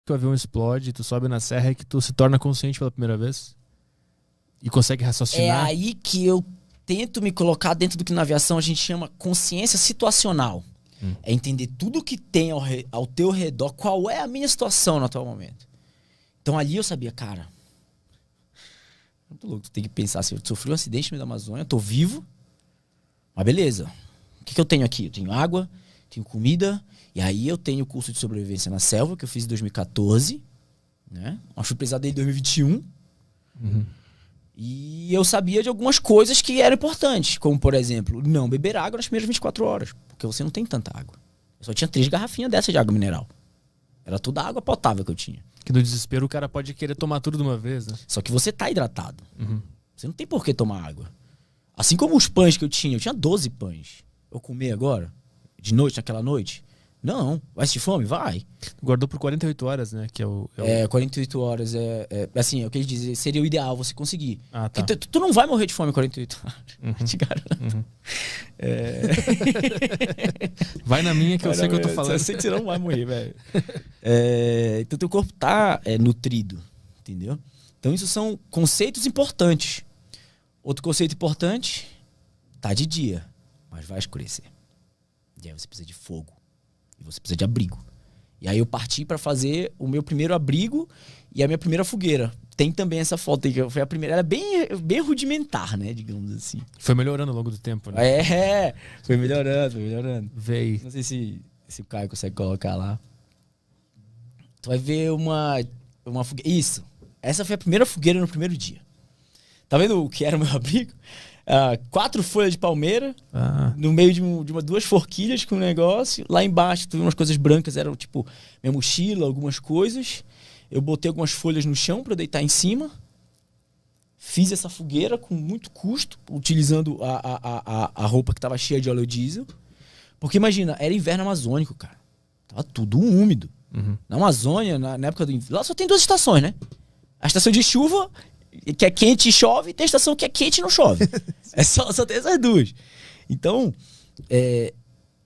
que o avião explode, tu sobe na serra e que tu se torna consciente pela primeira vez? E consegue É raciocinar? aí que eu tento me colocar dentro do que na aviação a gente chama consciência situacional. É entender tudo que tem ao teu redor, qual é a minha situação no atual momento. Então ali eu sabia, cara, muito louco, tu tem que pensar assim, eu sofri um acidente no meio da Amazônia, eu tô vivo, mas beleza, o que eu tenho aqui? Eu tenho água, tenho comida, e aí eu tenho o curso de sobrevivência na selva, que eu fiz em 2014, né? Uma surpresa dele em 2021. E eu sabia de algumas coisas que eram importantes, como, por exemplo, não beber água nas primeiras 24 horas, porque você não tem tanta água. Eu só tinha 3 garrafinhas dessas de água mineral. Era toda a água potável que eu tinha. Que no desespero o cara pode querer tomar tudo de uma vez, né? Só que você tá hidratado. Você não tem por que tomar água. Assim como os pães que eu tinha 12 pães. Eu comi agora, de noite, naquela noite? Não. Vai sentir fome? Vai. Guardou por 48 horas, né? Que é o... 48 horas assim, é o que eles dizem, seria o ideal você conseguir. Ah, tá. Porque tu não vai morrer de fome em 48 horas. Te garanto. Vai na minha que eu sei que eu tô falando. Eu sei que você não vai morrer, velho. Então teu corpo tá nutrido, entendeu? Então isso são conceitos importantes. Outro conceito importante, tá de dia, mas vai escurecer. E aí você precisa de fogo. E você precisa de abrigo. E aí eu parti pra fazer o meu primeiro abrigo e a minha primeira fogueira. Tem também essa foto aí, que foi a primeira. Ela é bem rudimentar, né? Digamos assim. Foi melhorando ao longo do tempo, né? Foi melhorando. Veio. Não sei se o Caio consegue colocar lá. Tu vai ver uma fogueira. Isso. Essa foi a primeira fogueira no primeiro dia. Tá vendo o que era o meu abrigo? 4 folhas de palmeira, no meio de 2 forquilhas com um negócio. Lá embaixo, tu viu umas coisas brancas, eram tipo minha mochila, algumas coisas. Eu botei algumas folhas no chão pra eu deitar em cima. Fiz essa fogueira com muito custo, utilizando a roupa que tava cheia de óleo diesel. Porque imagina, era inverno amazônico, cara. Tava tudo úmido. Na Amazônia, na época do inverno, lá só tem 2 estações, né? A estação de chuva, que é quente e chove, e tem a estação que é quente e não chove. Só tem essas 2. Então,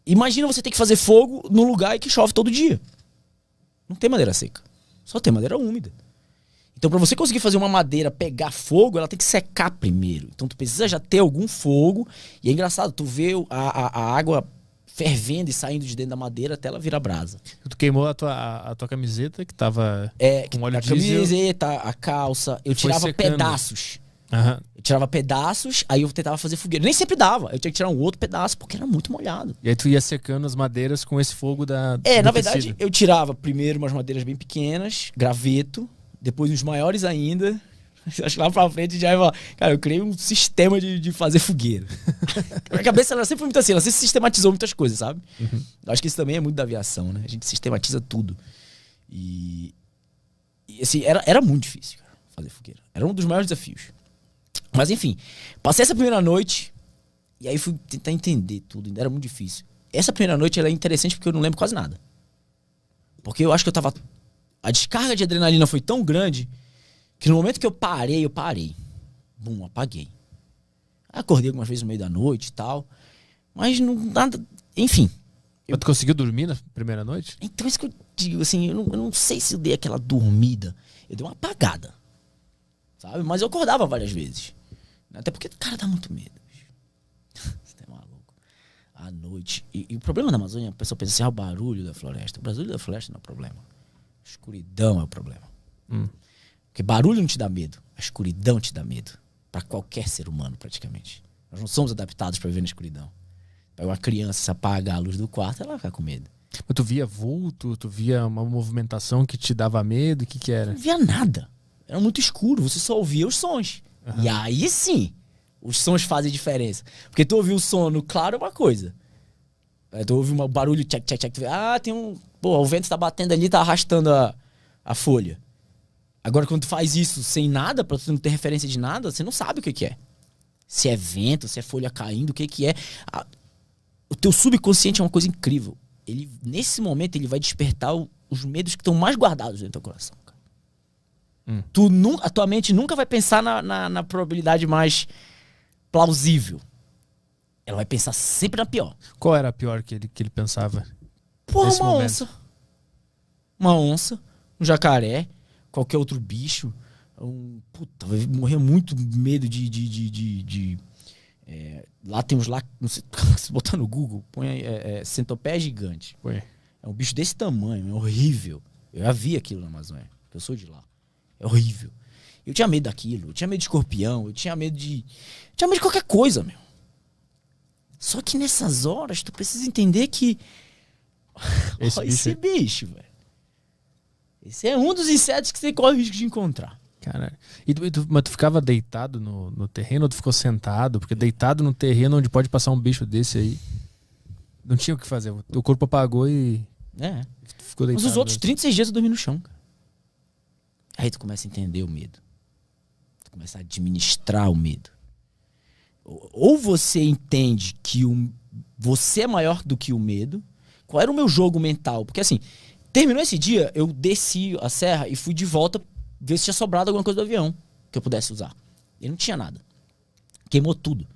imagina você ter que fazer fogo num lugar que chove todo dia. Não tem madeira seca. Só tem madeira úmida. Então, pra você conseguir fazer uma madeira pegar fogo, ela tem que secar primeiro. Então, tu precisa já ter algum fogo. E é engraçado, tu vê a água fervendo e saindo de dentro da madeira até ela virar brasa. Tu queimou a tua camiseta, que tava com óleo a diesel. Camiseta, a calça. Eu tirava secando. pedaços. Aham. Eu tirava pedaços, aí eu tentava fazer fogueira. Nem sempre dava. Eu tinha que tirar um outro pedaço, porque era muito molhado. E aí tu ia secando as madeiras com esse fogo da Na verdade, eu tirava primeiro umas madeiras bem pequenas, graveto, depois uns maiores ainda. Acho que lá pra frente já vai. Cara, eu criei um sistema de fazer fogueira. A minha cabeça ela sempre foi muito assim, ela sempre sistematizou muitas coisas, sabe? Eu acho que isso também é muito da aviação, né? A gente sistematiza tudo. E assim, era muito difícil, cara, fazer fogueira. Era um dos maiores desafios. Mas enfim, passei essa primeira noite e aí fui tentar entender tudo, ainda era muito difícil. Essa primeira noite ela é interessante porque eu não lembro quase nada. Porque eu acho que eu tava... A descarga de adrenalina foi tão grande que no momento que eu parei. Bum, apaguei. Acordei algumas vezes no meio da noite e tal. Mas não nada... Enfim. Mas tu conseguiu dormir na primeira noite? Então isso que eu digo, assim, eu não sei se eu dei aquela dormida. Eu dei uma apagada. Sabe? Mas eu acordava várias vezes. Até porque, cara, dá muito medo. Você tá maluco. À noite. E o problema da Amazônia, a pessoa pensa assim, o barulho da floresta. O barulho da floresta não é o problema. A escuridão é o problema. Porque barulho não te dá medo. A escuridão te dá medo. Pra qualquer ser humano, praticamente. Nós não somos adaptados pra viver na escuridão. Pega uma criança, se apagar a luz do quarto, ela vai ficar com medo. Mas tu via vulto? Tu via uma movimentação que te dava medo? O que era? Não via nada. Era muito escuro. Você só ouvia os sons. E aí sim, os sons fazem diferença. Porque tu ouviu o som no claro é uma coisa. Tu ouve um barulho, tchac, tchac, tchac. Tem um... Pô, o vento tá batendo ali, tá arrastando a folha. Agora, quando tu faz isso sem nada, pra tu não ter referência de nada, você não sabe o que é. Se é vento, se é folha caindo, o que é. O teu subconsciente é uma coisa incrível. Nesse momento, ele vai despertar os medos que estão mais guardados dentro do teu coração. A tua mente nunca vai pensar na probabilidade mais plausível. Ela vai pensar sempre na pior. Qual era a pior que ele pensava? Porra, nesse uma momento? onça. Uma onça um jacaré, qualquer outro bicho. Puta, vai morrer muito medo lá tem uns lá, não sei, se botar no Google, põe aí, centopeia gigante. Foi. É um bicho desse tamanho, é horrível. Eu já vi aquilo na Amazônia, eu sou de lá. É horrível. Eu tinha medo daquilo, eu tinha medo de escorpião, eu tinha medo de qualquer coisa, meu. Só que nessas horas, tu precisa entender que esse bicho, velho. Esse é um dos insetos que você corre o risco de encontrar. Caralho. Mas tu ficava deitado no terreno ou tu ficou sentado? Porque deitado no terreno onde pode passar um bicho desse aí, não tinha o que fazer. O corpo apagou e ficou deitado. Mas os outros 36 dias eu dormi no chão, cara. Aí tu começa a entender o medo. Tu começa a administrar o medo. Ou você entende que você é maior do que o medo. Qual era o meu jogo mental? Porque assim, terminou esse dia, eu desci a serra e fui de volta ver se tinha sobrado alguma coisa do avião que eu pudesse usar. E não tinha nada. Queimou tudo.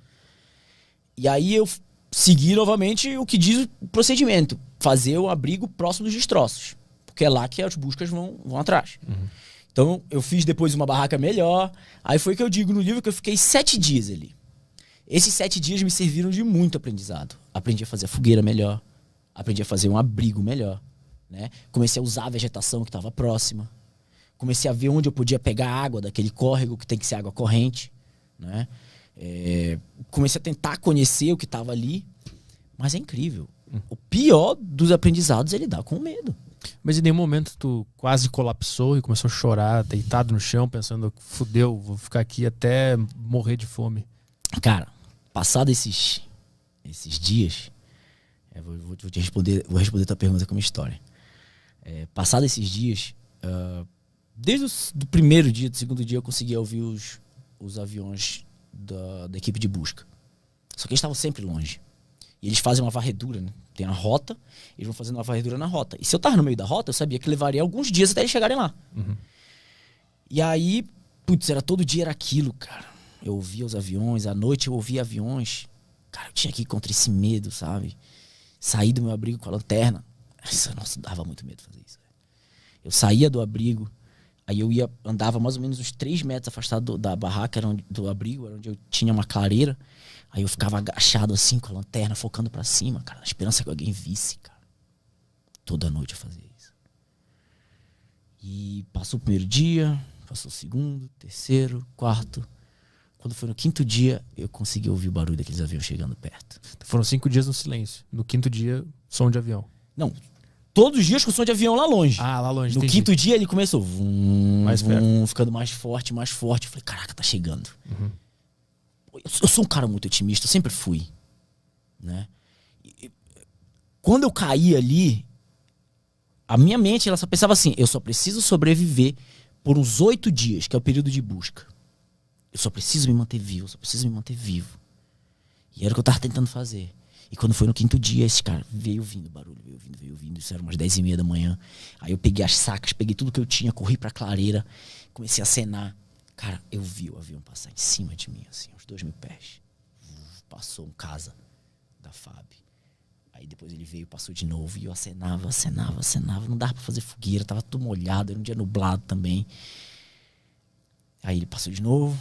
E aí eu segui novamente o que diz o procedimento. Fazer o abrigo próximo dos destroços. Porque é lá que as buscas vão atrás. Uhum. Então eu fiz depois uma barraca melhor. Aí foi que eu digo no livro que eu fiquei 7 dias ali. Esses 7 dias me serviram de muito aprendizado. Aprendi a fazer a fogueira melhor. Aprendi a fazer um abrigo melhor. Né? Comecei a usar a vegetação que estava próxima. Comecei a ver onde eu podia pegar água daquele córrego que tem que ser água corrente. Né? Comecei a tentar conhecer o que estava ali. Mas é incrível. O pior dos aprendizados é lidar com o medo. Mas em nenhum momento tu quase colapsou e começou a chorar, deitado no chão, pensando, fudeu, vou ficar aqui até morrer de fome? Cara, passado esses dias, vou responder tua pergunta com uma história. Passado esses dias, desde o primeiro dia, do segundo dia, eu conseguia ouvir os aviões da equipe de busca. Só que eles estavam sempre longe. E eles fazem uma varredura, né? Tem a rota, eles vão fazendo uma varredura na rota. E se eu tava no meio da rota, eu sabia que levaria alguns dias até eles chegarem lá. Uhum. E aí, putz, todo dia era aquilo, cara. Eu ouvia os aviões, à noite eu ouvia aviões. Cara, eu tinha que ir contra esse medo, sabe? Sair do meu abrigo com a lanterna. Nossa, dava muito medo fazer isso. Eu saía do abrigo, aí eu andava mais ou menos uns 3 metros afastado da barraca, do abrigo, era onde eu tinha uma clareira. Aí eu ficava agachado assim com a lanterna, focando pra cima, cara, na esperança que alguém visse, cara. Toda noite eu fazia isso. E passou o primeiro dia, passou o segundo, terceiro, quarto. Quando foi no 5º dia, eu consegui ouvir o barulho daqueles aviões chegando perto. Foram 5 dias no silêncio. No 5º dia, som de avião. Não, todos os dias com som de avião lá longe. Ah, lá longe, No entendi. 5º dia ele começou ficando mais forte, mais forte. Eu falei, caraca, tá chegando. Uhum. Eu sou um cara muito otimista, eu sempre fui. Né? Quando eu caí ali, a minha mente ela só pensava assim, eu só preciso sobreviver por uns 8 dias, que é o período de busca. Eu só preciso me manter vivo, E era o que eu tava tentando fazer. E quando foi no 5º dia, esse cara veio vindo barulho, veio vindo. Isso era umas 10h30 da manhã. Aí eu peguei as sacas, peguei tudo que eu tinha, corri pra clareira, comecei a acenar. Cara, eu vi o avião passar em cima de mim, assim, uns 2.000 pés. Passou um casa da FAB. Aí depois ele veio, passou de novo. E eu acenava. Não dava pra fazer fogueira, tava tudo molhado, era um dia nublado também. Aí ele passou de novo.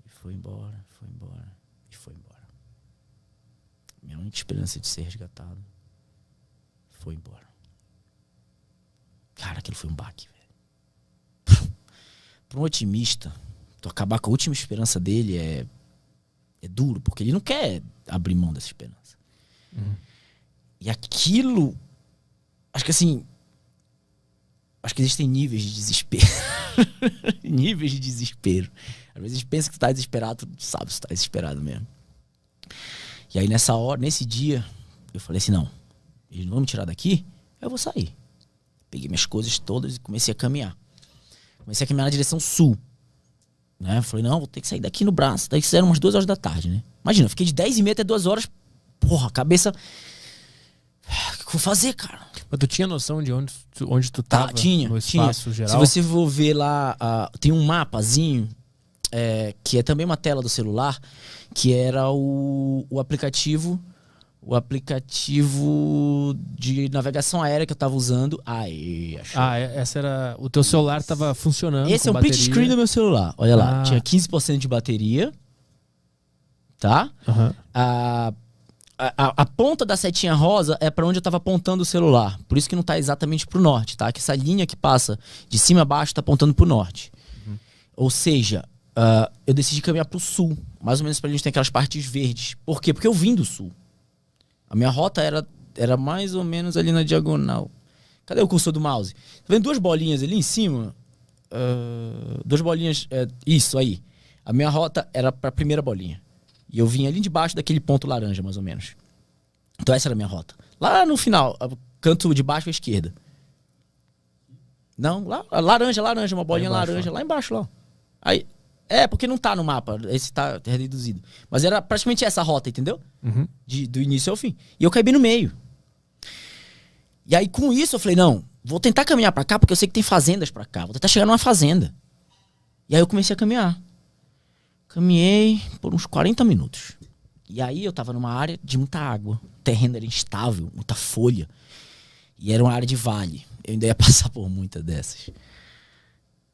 E foi embora. Minha única esperança de ser resgatado foi embora. Cara, aquilo foi um baque, velho. Para um otimista, tu acabar com a última esperança dele é duro, porque ele não quer abrir mão dessa esperança. E aquilo, acho que existem níveis de desespero. Níveis de desespero. Às vezes a gente pensa que tu tá desesperado, tu sabe se tu tá desesperado mesmo. E aí nessa hora, nesse dia, eu falei assim, não, eles não vão me tirar daqui, eu vou sair. Peguei minhas coisas todas e comecei a caminhar. Comecei a caminhar na direção sul. Né? Falei, não, vou ter que sair daqui no braço. Daí eram umas 2 horas da tarde, né? Imagina, eu fiquei de 10h30 até 2 horas. Porra, cabeça... O que eu vou fazer, cara? Mas tu tinha noção de onde tu tava? Tinha, no espaço tinha. geral? Se você for ver lá, tem um mapazinho, que é também uma tela do celular, que era o aplicativo, O aplicativo de navegação aérea que eu tava usando. Aí, achou. Essa era... O teu celular tava funcionando. Esse é o print screen do meu celular. Olha lá. Tinha 15% de bateria. Tá? Uhum. A ponta da setinha rosa é pra onde eu tava apontando o celular. Por isso que não tá exatamente pro norte, tá? Que essa linha que passa de cima a baixo tá apontando pro norte. Uhum. Ou seja, eu decidi caminhar pro sul. Mais ou menos pra gente ter aquelas partes verdes. Por quê? Porque eu vim do sul. A minha rota era mais ou menos ali na diagonal. Cadê o cursor do mouse? Tá vendo duas bolinhas ali em cima? Duas bolinhas... isso aí. A minha rota era pra primeira bolinha. E eu vim ali debaixo daquele ponto laranja, mais ou menos. Então essa era a minha rota. Lá no final, canto de baixo à esquerda. Não, lá, laranja, uma bolinha embaixo, laranja, lá embaixo, lá. Aí... porque não tá no mapa, esse tá reduzido. Mas era praticamente essa rota, entendeu? Uhum. Do início ao fim. E eu caí bem no meio. E aí, com isso, eu falei, não, vou tentar caminhar pra cá, porque eu sei que tem fazendas pra cá. Vou tentar chegar numa fazenda. E aí eu comecei a caminhar. Caminhei por uns 40 minutos. E aí eu tava numa área de muita água. O terreno era instável, muita folha. E era uma área de vale. Eu ainda ia passar por muitas dessas.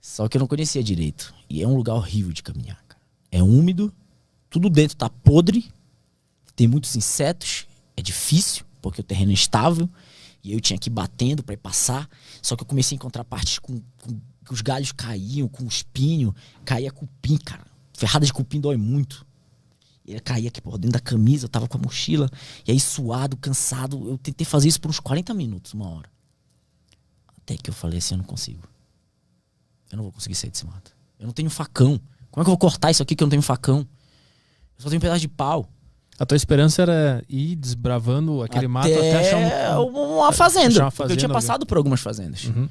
Só que eu não conhecia direito. E é um lugar horrível de caminhar, cara. É úmido, tudo dentro tá podre, tem muitos insetos, é difícil, porque o terreno é instável, e eu tinha que ir batendo pra ir passar. Só que eu comecei a encontrar partes com os galhos caíam, com espinho, caía cupim, cara. Ferrada de cupim dói muito. E ele caía aqui por dentro da camisa, eu tava com a mochila, e aí suado, cansado, eu tentei fazer isso por uns 40 minutos, uma hora. Até que eu falei assim, eu não consigo. Eu não vou conseguir sair desse mato. Eu não tenho facão. Como é que eu vou cortar isso aqui que eu não tenho facão? Eu só tenho um pedaço de pau. A tua esperança era ir desbravando aquele mato até achar uma fazenda. Porque eu tinha passado por algumas fazendas. Uhum.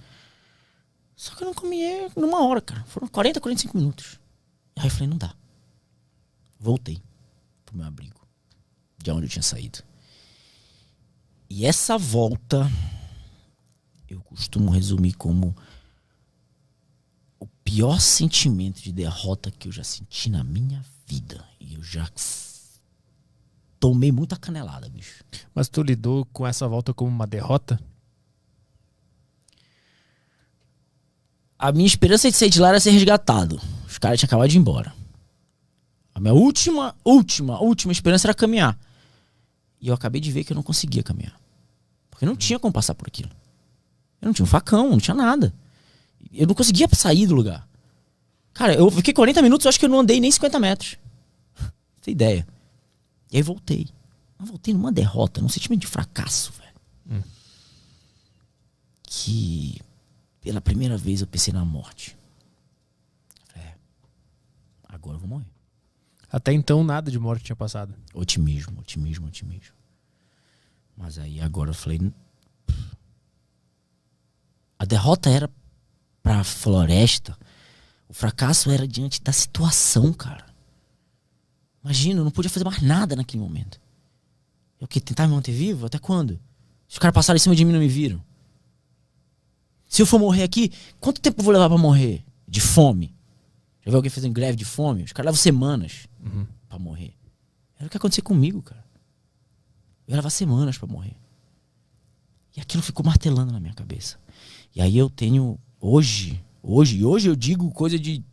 Só que eu não comia numa hora, cara. Foram 40, 45 minutos. Aí eu falei, não dá. Voltei pro meu abrigo. De onde eu tinha saído. E essa volta eu costumo resumir como o pior sentimento de derrota que eu já senti na minha vida. E eu já tomei muita canelada, bicho. Mas tu lidou com essa volta como uma derrota? A minha esperança de sair de lá era ser resgatado. Os caras tinham acabado de ir embora. A minha última esperança era caminhar. E eu acabei de ver que eu não conseguia caminhar. Porque não tinha como passar por aquilo. Eu não tinha um facão, não tinha nada. Eu não conseguia sair do lugar. Cara, eu fiquei 40 minutos, eu acho que eu não andei nem 50 metros. Não tem ideia. E aí voltei. Eu voltei numa derrota, num sentimento de fracasso, velho. Que pela primeira vez eu pensei na morte. Agora eu vou morrer. Até então nada de morte tinha passado. Otimismo. Mas aí agora eu falei... A derrota era pra floresta. O fracasso era diante da situação, cara. Imagina, eu não podia fazer mais nada naquele momento. Eu queria tentar me manter vivo? Até quando? Os caras passaram em cima de mim e não me viram. Se eu for morrer aqui, quanto tempo eu vou levar pra morrer? De fome? Já viu alguém fazendo greve de fome? Os caras levam semanas pra morrer. Era o que aconteceu comigo, cara. Eu ia levar semanas pra morrer. E aquilo ficou martelando na minha cabeça. E aí eu tenho... Hoje eu digo coisa de...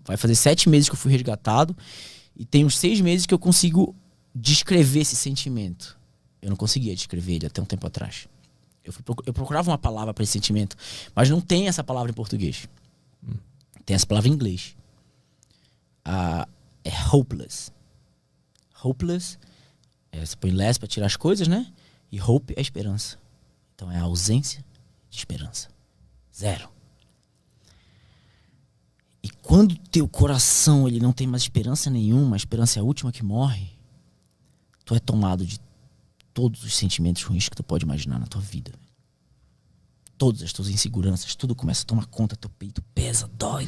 Vai fazer 7 meses que eu fui resgatado. E tem uns 6 meses que eu consigo descrever esse sentimento. Eu não conseguia descrever ele até um tempo atrás. Eu procurava uma palavra para esse sentimento. Mas não tem essa palavra em português. Tem essa palavra em inglês. É hopeless. Hopeless. Você põe less pra tirar as coisas, né? E hope é esperança. Então é a ausência de esperança. Zero. E quando teu coração ele não tem mais esperança nenhuma, a esperança é a última que morre, tu é tomado de todos os sentimentos ruins que tu pode imaginar na tua vida. Todas as tuas inseguranças, tudo começa a tomar conta, teu peito pesa, dói.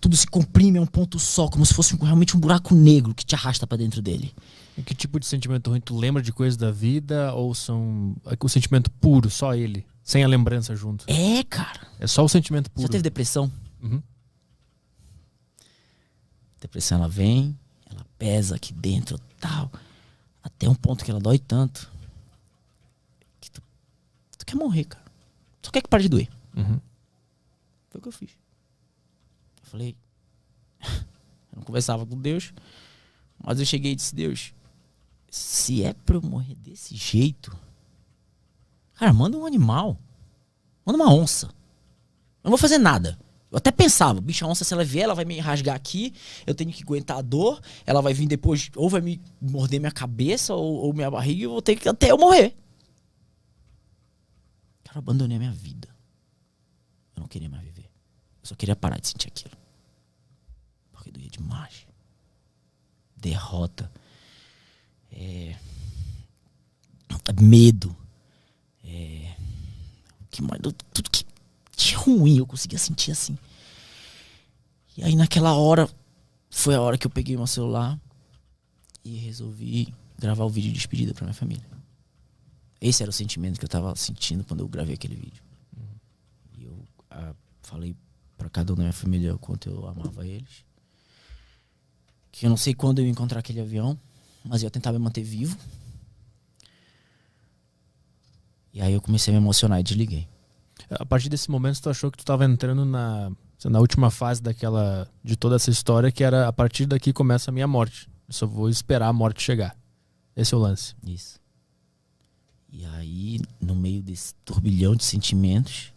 Tudo se comprime a um ponto só, como se fosse realmente um buraco negro que te arrasta pra dentro dele. E que tipo de sentimento ruim? Tu lembra de coisas da vida ou são o sentimento puro, só ele, sem a lembrança junto? É, cara. É só o sentimento puro. Já teve depressão? Uhum. Depressão, ela vem, ela pesa aqui dentro, tal. Até um ponto que ela dói tanto que tu quer morrer, cara. Só quer que pare de doer. Foi o que eu fiz. Eu falei... Eu não conversava com Deus, mas eu cheguei e disse, Deus, se é pra eu morrer desse jeito, cara, manda um animal. Manda uma onça. Eu não vou fazer nada. Eu até pensava, bicho, a onça, se ela vier, ela vai me rasgar aqui, eu tenho que aguentar a dor, ela vai vir depois, ou vai me morder minha cabeça, ou minha barriga, e eu vou ter que até eu morrer. Cara, eu abandonei a minha vida. Eu não queria mais viver. Eu só queria parar de sentir aquilo. Porque doía demais. Derrota. Medo. Que mais? Tudo que de ruim eu conseguia sentir assim. E aí naquela hora, foi a hora que eu peguei meu celular e resolvi gravar o vídeo de despedida pra minha família. Esse era o sentimento que eu tava sentindo quando eu gravei aquele vídeo. E eu falei pra cada um da minha família o quanto eu amava eles. Que eu não sei quando eu ia encontrar aquele avião, mas eu ia tentar me manter vivo. E aí eu comecei a me emocionar e desliguei. A partir desse momento, tu achou que tu estava entrando na última fase de toda essa história, que era, a partir daqui começa a minha morte. Eu só vou esperar a morte chegar. Esse é o lance. Isso. E aí, no meio desse turbilhão de sentimentos,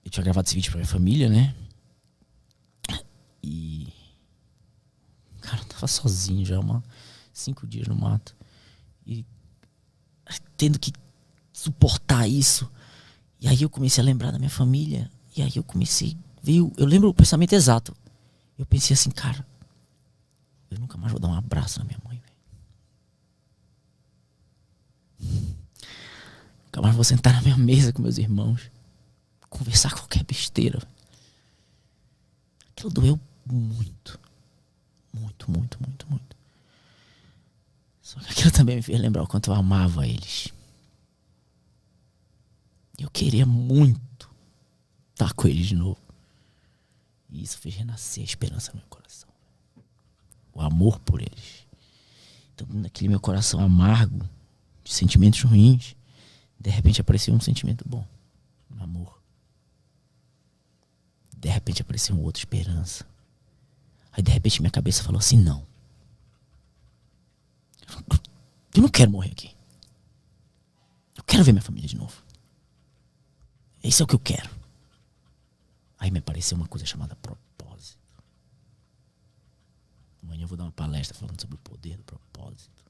eu tinha gravado esse vídeo pra minha família, né? E... Cara, eu tava sozinho já, 5 dias no mato. E tendo que suportar isso. E aí eu comecei a lembrar da minha família. E aí eu comecei... Eu lembro o pensamento exato. Eu pensei assim, cara, eu nunca mais vou dar um abraço na minha mãe, velho. Nunca mais vou sentar na minha mesa com meus irmãos. Conversar qualquer besteira. Aquilo doeu muito. Muito, muito, muito, muito. Só que aquilo também me fez lembrar o quanto eu amava eles. Eu queria muito estar com eles de novo. E isso fez renascer a esperança no meu coração. O amor por eles. Então, naquele meu coração amargo, de sentimentos ruins, de repente apareceu um sentimento bom. Um amor. De repente apareceu um outro, esperança. Aí de repente minha cabeça falou assim, não. Eu não quero morrer aqui. Eu quero ver minha família de novo. Isso é o que eu quero. Aí me apareceu uma coisa chamada propósito. Amanhã eu vou dar uma palestra falando sobre o poder do propósito.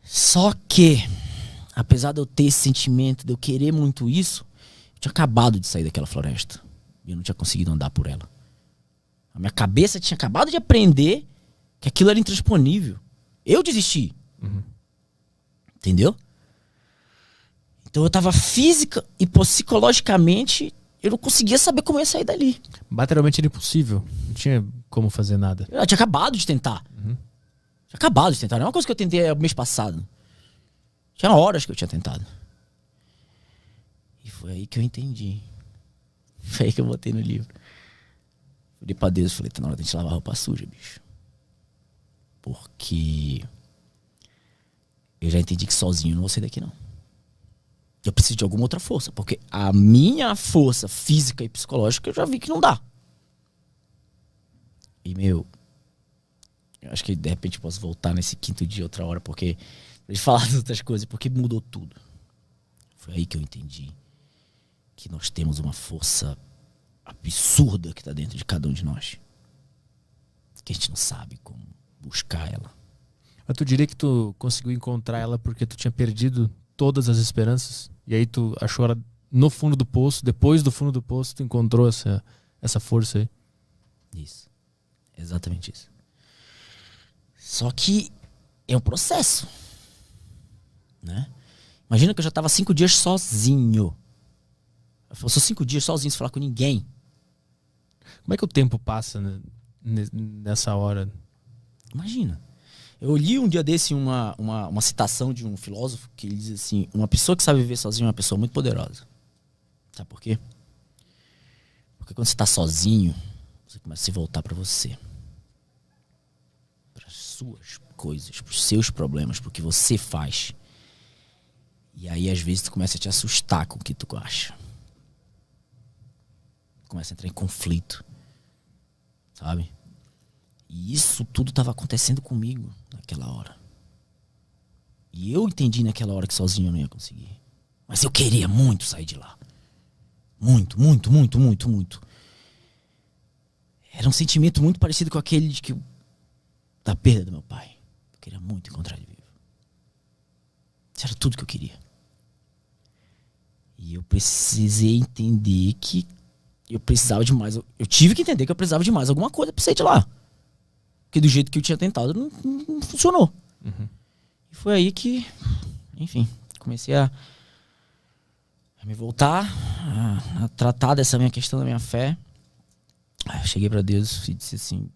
Só que, apesar de eu ter esse sentimento, de eu querer muito isso, eu tinha acabado de sair daquela floresta. E eu não tinha conseguido andar por ela. A minha cabeça tinha acabado de aprender que aquilo era intransponível. Eu desisti. Entendeu? Então eu tava física e psicologicamente, eu não conseguia saber como eu ia sair dali. Materialmente era impossível. Não tinha como fazer nada. Eu tinha acabado de tentar. Tinha acabado de tentar. Não é uma coisa que eu tentei mês passado. Tinha horas que eu tinha tentado. E foi aí que eu entendi. Foi aí que eu botei no livro. Falei pra Deus, falei, tá na hora de a gente lavar a roupa suja, bicho. Porque eu já entendi que sozinho eu não vou sair daqui, não. Eu preciso de alguma outra força. Porque a minha força física e psicológica eu já vi que não dá. E, eu acho que de repente eu posso voltar nesse 5º dia outra hora, porque pra gente falar de outras coisas, porque mudou tudo. Foi aí que eu entendi que nós temos uma força absurda que tá dentro de cada um de nós. Que a gente não sabe como buscar ela. Mas tu diria que tu conseguiu encontrar ela porque tu tinha perdido todas as esperanças? E aí tu achou ela no fundo do poço, depois do fundo do poço tu encontrou essa força aí? Isso. Exatamente isso. Só que é um processo, né? Imagina que eu já tava 5 dias sozinho. Eu sou 5 dias sozinho sem falar com ninguém. Como é que o tempo passa, né, nessa hora? Imagina. Eu li um dia desse uma citação de um filósofo que ele diz assim: uma pessoa que sabe viver sozinha é uma pessoa muito poderosa. Sabe por quê? Porque quando você está sozinho, você começa a se voltar para você. Para suas coisas, pros seus problemas, pro que você faz. E aí, às vezes, tu começa a te assustar com o que tu acha. Começa a entrar em conflito. Sabe? E isso tudo estava acontecendo comigo naquela hora. E eu entendi naquela hora que sozinho eu não ia conseguir. Mas eu queria muito sair de lá. Muito, muito, muito, muito, muito. Era um sentimento muito parecido com aquele da perda do meu pai. Eu queria muito encontrar ele vivo. Isso era tudo que eu queria. E eu precisei entender que eu precisava de mais. Eu tive que entender que eu precisava de mais alguma coisa pra sair de lá. Porque do jeito que eu tinha tentado, não funcionou. Uhum. E foi aí que, enfim, comecei a me voltar, a tratar dessa minha questão da minha fé. Aí eu cheguei pra Deus e disse assim: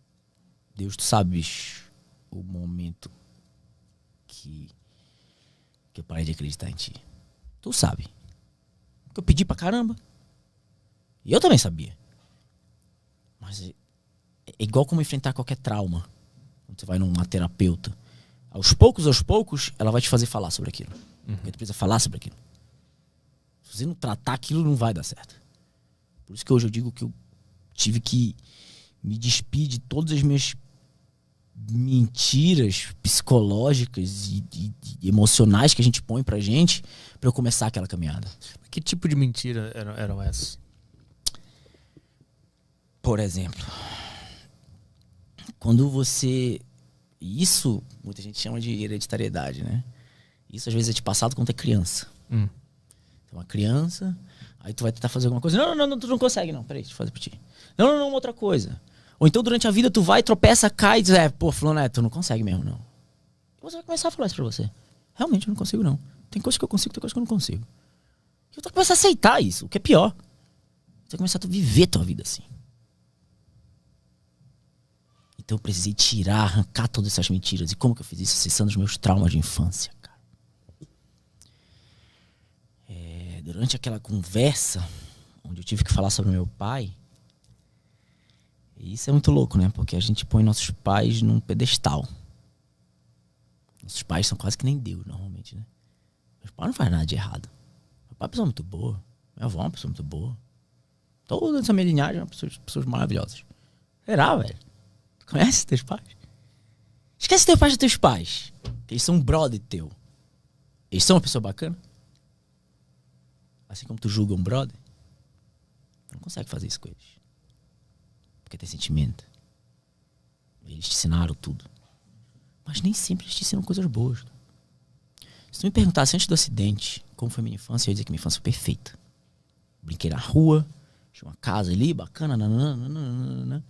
Deus, tu sabes o momento que eu parei de acreditar em ti. Tu sabe. Que eu pedi pra caramba. E eu também sabia. Mas é igual como enfrentar qualquer trauma. Quando você vai numa terapeuta. Aos poucos, ela vai te fazer falar sobre aquilo. Porque tu precisa falar sobre aquilo. Se você não tratar aquilo, não vai dar certo. Por isso que hoje eu digo que eu tive que me despir de todas as minhas mentiras psicológicas e emocionais que a gente põe pra gente, pra eu começar aquela caminhada. Que tipo de mentira eram essas? Por exemplo, quando você... Isso, muita gente chama de hereditariedade, né? Isso às vezes é te passado quando é criança. Então, uma criança, aí tu vai tentar fazer alguma coisa. Não, tu não consegue, não. Peraí, deixa eu fazer pra ti. Não, outra coisa. Ou então durante a vida tu vai, tropeça, cai e diz, fulano, tu não consegue mesmo, não. E você vai começar a falar isso pra você. Realmente eu não consigo, não. Tem coisa que eu consigo, tem coisa que eu não consigo. E tu vai começar a aceitar isso, o que é pior. Você vai começar a viver tua vida assim. Então eu precisei arrancar todas essas mentiras. E como que eu fiz isso? Acessando os meus traumas de infância, cara. Durante aquela conversa, onde eu tive que falar sobre meu pai, e isso é muito louco, né? Porque a gente põe nossos pais num pedestal. Nossos pais são quase que nem Deus, normalmente, né? Meu pai não faz nada de errado. Meu pai é uma pessoa muito boa. Minha avó é uma pessoa muito boa. Toda essa minha linhagem é uma pessoas maravilhosas. Será, velho? Tu conhece teus pais? Esquece teus pais dos teus pais. Eles são um brother teu. Eles são uma pessoa bacana? Assim como tu julga um brother, tu não consegue fazer isso com eles. Porque tem sentimento. Eles te ensinaram tudo. Mas nem sempre eles te ensinam coisas boas. Se tu me perguntasse antes do acidente como foi minha infância, eu ia dizer que minha infância foi perfeita. Brinquei na rua, tinha uma casa ali, bacana, nananana.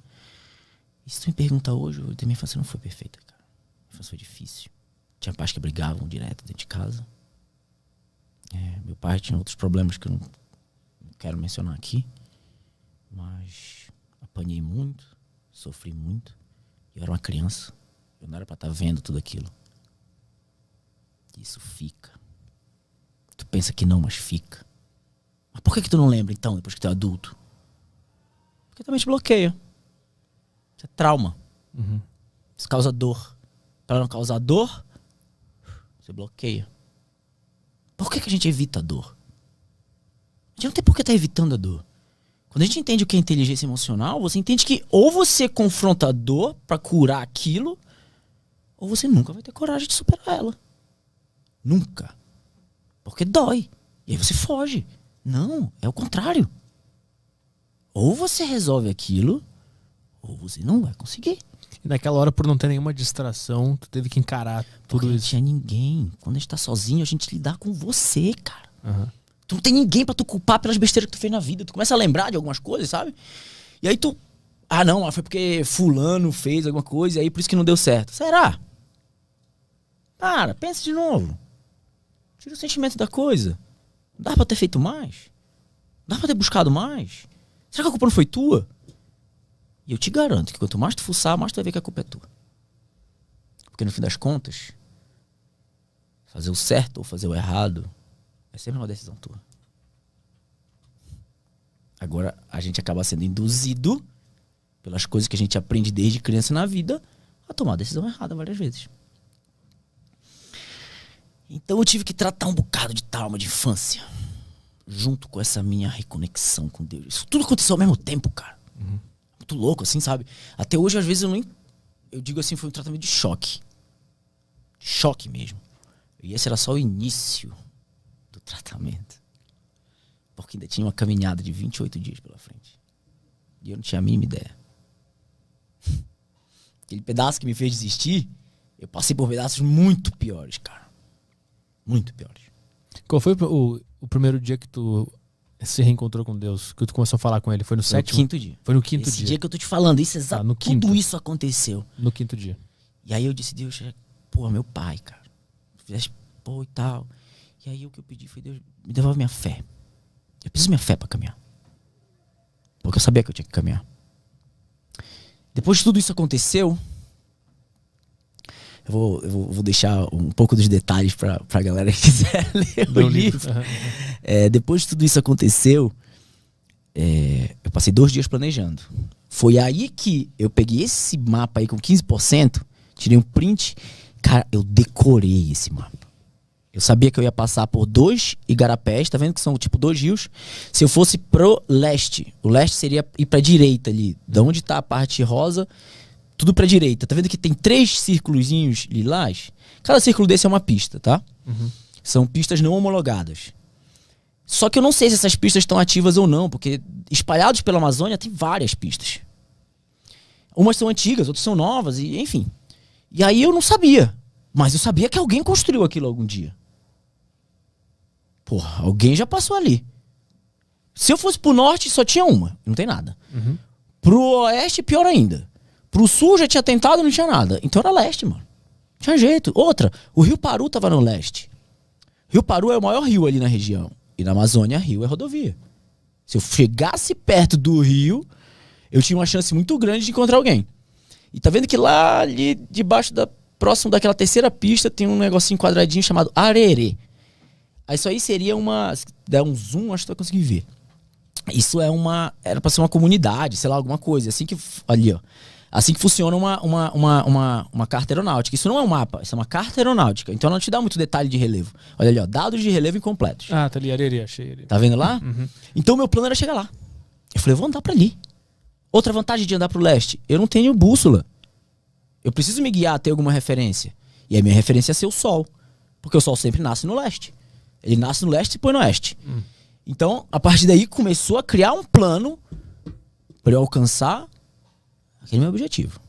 E se tu me perguntar hoje, eu vou dizer que minha infância não foi perfeita, cara. Minha infância foi difícil. Tinha pais que brigavam direto dentro de casa. Meu pai tinha outros problemas que eu não quero mencionar aqui. Mas apanhei muito, sofri muito. Eu era uma criança. Eu não era pra estar vendo tudo aquilo. Isso fica. Tu pensa que não, mas fica. Mas por que tu não lembra então, depois que tu é adulto? Porque também te bloqueia. Isso é trauma. Isso causa dor. Pra não causar dor, você bloqueia. Por que a gente evita a dor? A gente não tem por que estar evitando a dor. Quando a gente entende o que é inteligência emocional, você entende que ou você confronta a dor pra curar aquilo, ou você nunca vai ter coragem de superar ela. Nunca. Porque dói. E aí você foge. Não, é o contrário. Ou você resolve aquilo, ou você não vai conseguir. E naquela hora, por não ter nenhuma distração, tu teve que encarar tudo isso. Não tinha ninguém. Quando a gente tá sozinho, a gente lidar com você, cara. Tu não tem ninguém pra tu culpar pelas besteiras que tu fez na vida. Tu começa a lembrar de algumas coisas, sabe? E aí tu... não, foi porque fulano fez alguma coisa e aí por isso que não deu certo. Será? Cara, pensa de novo. Tira o sentimento da coisa. Dá pra ter feito mais? Dá pra ter buscado mais? Será que a culpa não foi tua? E eu te garanto que quanto mais tu fuçar, mais tu vai ver que a culpa é tua. Porque no fim das contas, fazer o certo ou fazer o errado é sempre uma decisão tua. Agora, a gente acaba sendo induzido pelas coisas que a gente aprende desde criança na vida a tomar a decisão errada várias vezes. Então eu tive que tratar um bocado de trauma de infância, junto com essa minha reconexão com Deus. Isso tudo aconteceu ao mesmo tempo, cara. Muito louco, assim, sabe? Até hoje, às vezes, eu digo assim, foi um tratamento de choque. Choque mesmo. E esse era só o início do tratamento. Porque ainda tinha uma caminhada de 28 dias pela frente. E eu não tinha a mínima ideia. Aquele pedaço que me fez desistir, eu passei por pedaços muito piores, cara. Muito piores. Qual foi o primeiro dia que tu se reencontrou com Deus? Que tu começou a falar com ele? Foi no sétimo? No quinto dia. Foi no quinto Esse dia. dia que eu tô te falando. Isso no quinto. Tudo isso aconteceu. No quinto dia. E aí eu disse, Deus, pô, meu pai, cara. Fizeste, pô, e tal. E aí o que eu pedi foi, Deus, me devolve minha fé. Eu preciso minha fé pra caminhar. Porque eu sabia que eu tinha que caminhar. Depois de tudo isso aconteceu, eu vou deixar um pouco dos detalhes pra galera que quiser ler o livro. Depois de tudo isso aconteceu, eu passei 2 dias planejando. Foi aí que eu peguei esse mapa aí com 15%, tirei um print. Cara, eu decorei esse mapa. Eu sabia que eu ia passar por 2 igarapés, tá vendo que são tipo 2 rios. Se eu fosse pro leste, o leste seria ir pra direita ali, de onde tá a parte rosa, tudo pra direita. Tá vendo que tem 3 círculozinhos lilás? Cada círculo desse é uma pista, tá? São pistas não homologadas. Só que eu não sei se essas pistas estão ativas ou não, porque espalhados pela Amazônia tem várias pistas. Umas são antigas, outras são novas, e enfim. E aí eu não sabia. Mas eu sabia que alguém construiu aquilo algum dia. Porra, alguém já passou ali. Se eu fosse pro norte, só tinha uma. Não tem nada. Pro oeste, pior ainda. Pro sul, já tinha tentado, não tinha nada. Então era leste, mano. Não tinha jeito. Outra, o Rio Paru tava no leste. Rio Paru é o maior rio ali na região. E na Amazônia, rio é rodovia. Se eu chegasse perto do rio, eu tinha uma chance muito grande de encontrar alguém. E tá vendo que lá ali debaixo próximo daquela terceira pista tem um negocinho quadradinho chamado Arerê. Isso aí seria se der um zoom, acho que tu vai conseguir ver. Isso era pra ser uma comunidade, sei lá, alguma coisa. Assim que, ali, ó. Assim que funciona uma carta aeronáutica. Isso não é um mapa, isso é uma carta aeronáutica. Então não te dá muito detalhe de relevo. Olha ali, ó, dados de relevo incompletos. Ah, tá ali, Arerê, achei ali. Tá vendo lá? Então meu plano era chegar lá. Eu falei, eu vou andar pra ali. Outra vantagem de andar pro leste, eu não tenho bússola. Eu preciso me guiar a ter alguma referência. E a minha referência é ser o sol. Porque o sol sempre nasce no leste. Ele nasce no leste e põe no oeste. Então, a partir daí, começou a criar um plano para eu alcançar aquele meu objetivo.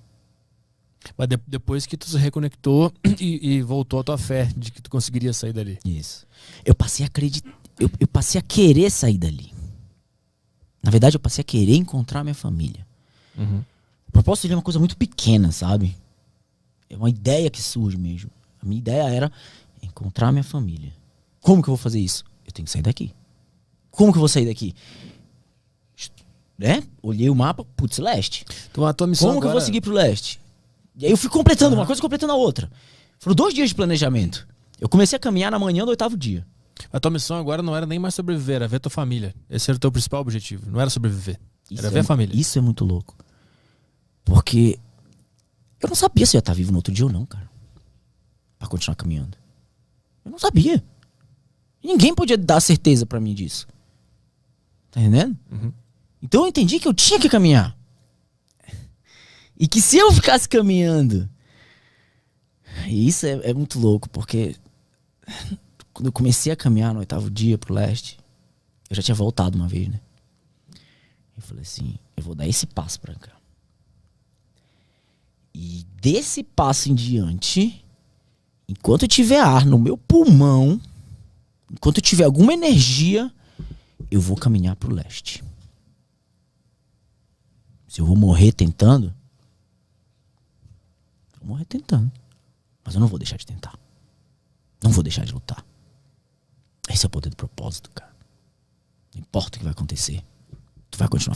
Mas depois que tu se reconectou e voltou a tua fé de que tu conseguiria sair dali. Isso. Eu passei a acreditar. Eu passei a querer sair dali. Na verdade, eu passei a querer encontrar minha família. O propósito dele é uma coisa muito pequena, sabe? É uma ideia que surge mesmo. A minha ideia era encontrar minha família. Como que eu vou fazer isso? Eu tenho que sair daqui. Como que eu vou sair daqui? Olhei o mapa, putz, leste. Então a tua missão Como que eu vou seguir pro leste? E aí eu fui completando uma coisa, completando a outra. Foram 2 dias de planejamento. Eu comecei a caminhar na manhã do 8º dia. A tua missão agora não era nem mais sobreviver, era ver tua família. Esse era o teu principal objetivo. Não era sobreviver. Era ver a família. Isso é muito louco. Porque eu não sabia se eu ia estar vivo no outro dia ou não, cara. Pra continuar caminhando. Eu não sabia. Ninguém podia dar certeza pra mim disso. Tá entendendo? Então eu entendi que eu tinha que caminhar. E que se eu ficasse caminhando... E isso é muito louco, porque... Quando eu comecei a caminhar no 8º dia pro leste, eu já tinha voltado uma vez, né? Eu falei assim, eu vou dar esse passo pra cá. E desse passo em diante, enquanto eu tiver ar no meu pulmão, enquanto eu tiver alguma energia, eu vou caminhar pro leste. Se eu vou morrer tentando, eu vou morrer tentando. Mas eu não vou deixar de tentar. Não vou deixar de lutar. Esse é o poder do propósito, cara. Não importa o que vai acontecer. Tu vai continuar